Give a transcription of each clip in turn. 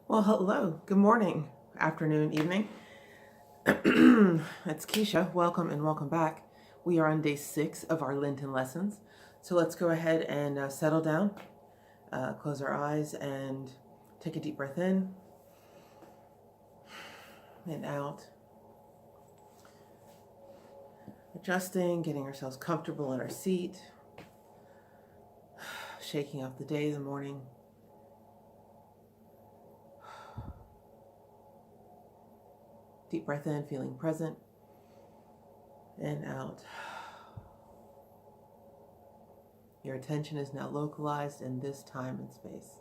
Well, hello, good morning, afternoon, evening. It's Keisha. Welcome and welcome back. We are on day 6 of our Lenten lessons. So let's go ahead and settle down, close our eyes, and take a deep breath in and out. Adjusting, getting ourselves comfortable in our seat, shaking off the day, the morning. Deep breath in, feeling present, and out. Your attention is now localized in this time and space.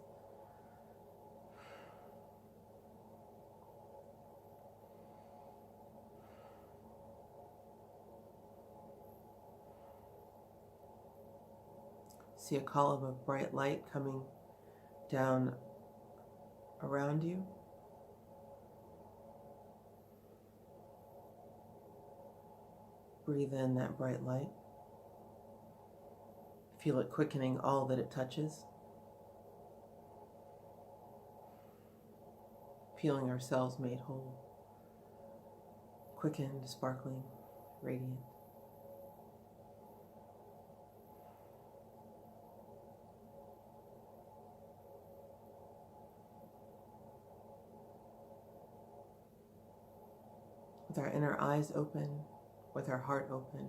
See a column of bright light coming down around you. Breathe in that bright light. Feel it quickening all that it touches. Feeling ourselves made whole. Quickened, sparkling, radiant. With our inner eyes open, with our heart open,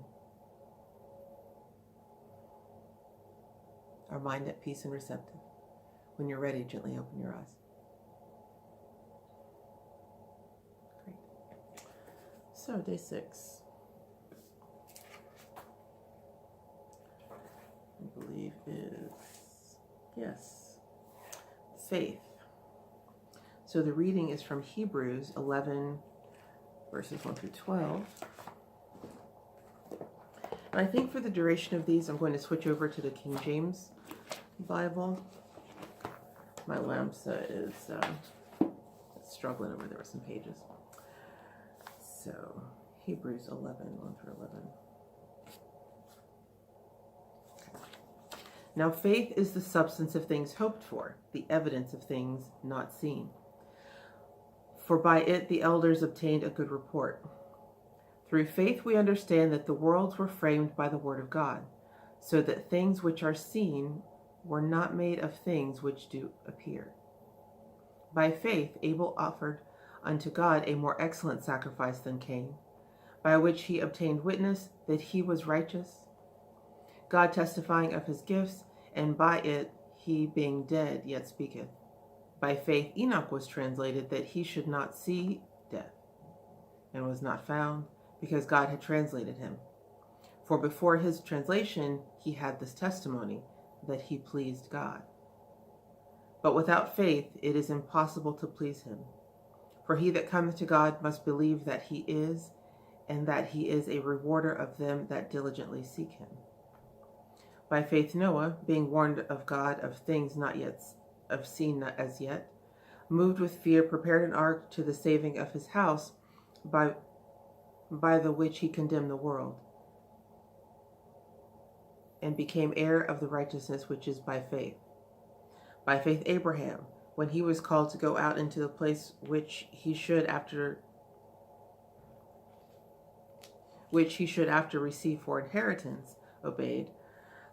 our mind at peace and receptive. When you're ready, gently open your eyes. Great. So, day 6. I believe is, yes, faith. So the reading is from Hebrews 11, verses 1 through 12. And I think for the duration of these, I'm going to switch over to the King James Bible. My lamsa is struggling over there with some pages. So, Hebrews 11, 1 through 11. Now faith is the substance of things hoped for, the evidence of things not seen. For by it the elders obtained a good report. Through faith we understand that the worlds were framed by the word of God, so that things which are seen were not made of things which do appear. By faith Abel offered unto God a more excellent sacrifice than Cain, by which he obtained witness that he was righteous, God testifying of his gifts, and by it he being dead yet speaketh. By faith Enoch was translated that he should not see death, and was not found, because God had translated him. For before his translation he had this testimony, that he pleased God. But without faith it is impossible to please him. For he that cometh to God must believe that he is, and that he is a rewarder of them that diligently seek him. By faith Noah, being warned of God of things not yet seen as yet, moved with fear, prepared an ark to the saving of his house, by the which he condemned the world, and became heir of the righteousness which is by faith. By faith Abraham, when he was called to go out into the place which he should after receive for inheritance, obeyed,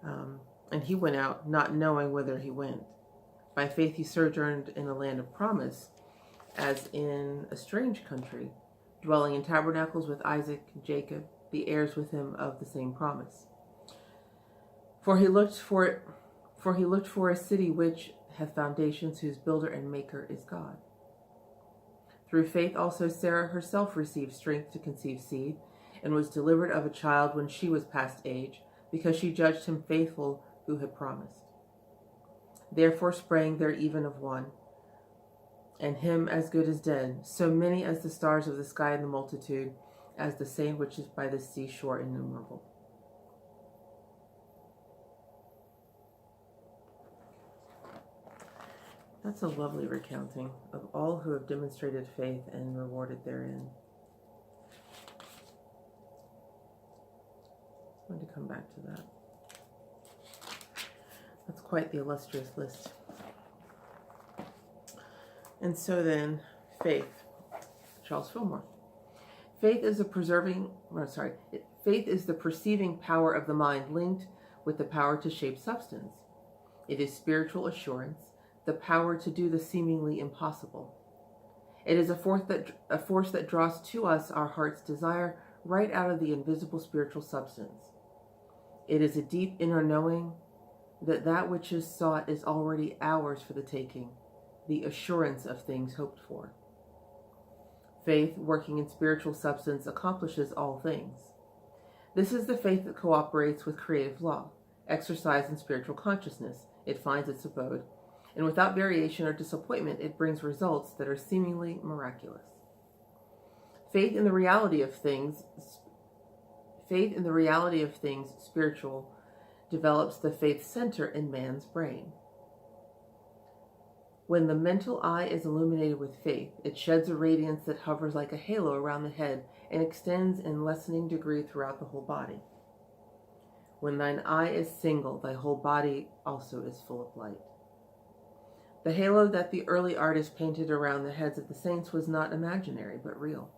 and he went out, not knowing whither he went. By faith he sojourned in the land of promise, as in a strange country, dwelling in tabernacles with Isaac and Jacob, the heirs with him of the same promise. For he looked for a city which hath foundations, whose builder and maker is God. Through faith also Sarah herself received strength to conceive seed, and was delivered of a child when she was past age, because she judged him faithful who had promised. Therefore sprang there even of one, and him as good as dead, so many as the stars of the sky and the multitude, as the same which is by the seashore innumerable. That's a lovely recounting of all who have demonstrated faith and rewarded therein. I'm going to come back to that. That's quite the illustrious list. And so then, faith. Charles Fillmore. Faith is the perceiving power of the mind linked with the power to shape substance. It is spiritual assurance, the power to do the seemingly impossible. It is a force that draws to us our heart's desire right out of the invisible spiritual substance. It is a deep inner knowing that that which is sought is already ours for the taking, the assurance of things hoped for. Faith, working in spiritual substance, accomplishes all things. This is the faith that cooperates with creative law, exercised in spiritual consciousness. It finds its abode, and without variation or disappointment, it brings results that are seemingly miraculous. Faith in the reality of things spiritual, develops the faith center in man's brain. When the mental eye is illuminated with faith, it sheds a radiance that hovers like a halo around the head and extends in lessening degree throughout the whole body. When thine eye is single, thy whole body also is full of light. The halo that the early artist painted around the heads of the saints was not imaginary, but real.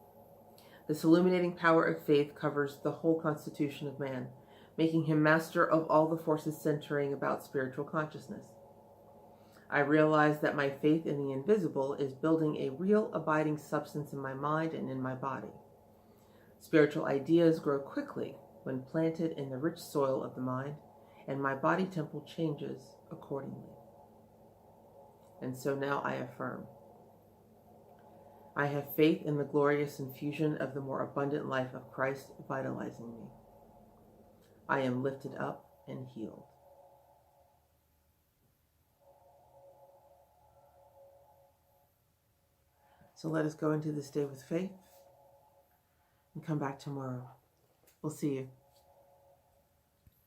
This illuminating power of faith covers the whole constitution of man, making him master of all the forces centering about spiritual consciousness. I realize that my faith in the invisible is building a real abiding substance in my mind and in my body. Spiritual ideas grow quickly when planted in the rich soil of the mind, and my body temple changes accordingly. And so now I affirm, I have faith in the glorious infusion of the more abundant life of Christ vitalizing me. I am lifted up and healed. So let us go into this day with faith and come back tomorrow. We'll see you.